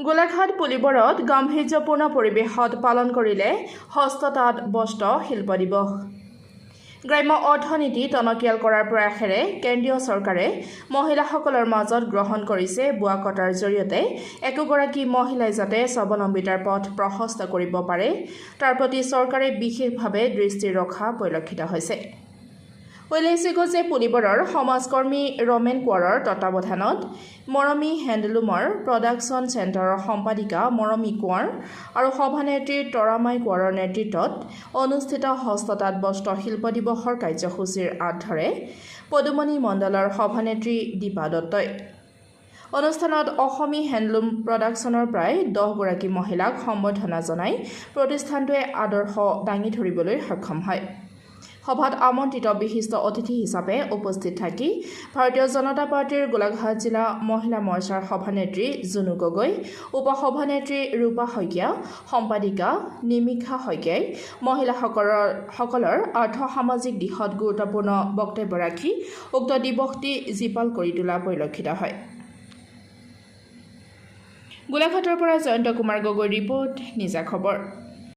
গোলাঘাট পুলিবৰত গাম্ভীৰ্যপূৰ্ণ পৰিৱেশত পালন কৰিলে হস্ততাঁত বস্ত্ৰ শিল্প দিৱস। গ্ৰাম্য অৰ্থনীতি টনকিয়াল কৰাৰ প্ৰয়াসেৰে কেন্দ্ৰীয় চৰকাৰে মহিলাসকলৰ মাজত গ্ৰহণ কৰিছে বোৱা কটাৰ জৰিয়তে একোগৰাকী মহিলাই যাতে স্বাৱলম্বিতাৰ পথ প্ৰশস্ত কৰিব পাৰে তাৰ প্ৰতি চৰকাৰে বিশেষভাৱে দৃষ্টি ৰখা পৰিলক্ষিত হৈছে। উল্লেখযোগ্য যে পুলিবৰৰ সমাজকৰ্মী ৰমেন কোঁৱৰৰ তত্বাৱধানত মৰমী হেণ্ডলুমৰ প্ৰডাকশ্যন চেণ্টাৰৰ সম্পাদিকা মৰমী কোঁৱৰ আৰু সভানেত্ৰী তৰামাই কোঁৱৰৰ নেতৃত্বত অনুষ্ঠিত হস্ততাঁত বস্ত্ৰ শিল্প দিৱসৰ কাৰ্যসূচীৰ আঁত ধৰে পদুমণি মণ্ডলৰ সভানেত্ৰী দীপা দত্তই। অনুষ্ঠানত অসমী হেণ্ডলুম প্ৰডাকশ্যনৰ প্ৰায় 10গৰাকী মহিলাক সম্বৰ্ধনা জনাই প্ৰতিষ্ঠানটোৱে আদৰ্শ দাঙি ধৰিবলৈ সক্ষম হয়। সভাত আমন্ত্ৰিত বিশিষ্ট অতিথি হিচাপে উপস্থিত থাকি ভাৰতীয় জনতা পাৰ্টীৰ গোলাঘাট জিলা মহিলা মৰ্চাৰ সভানেত্ৰী জুনু গগৈ, উপসভানেত্ৰী ৰূপা শইকীয়া, সম্পাদিকা নিমিষা শইকীয়াই মহিলাসকলৰ আৰ্থ-সামাজিক দিশত গুৰুত্বপূৰ্ণ বক্তব্য ৰাখি উক্ত দিৱসটি জীপাল কৰি তোলা পৰিলক্ষিত হয়। গোলাঘাটৰ পৰা জয়ন্ত কুমাৰ গগৈৰ ৰিপৰ্ট, নিজা খবৰ।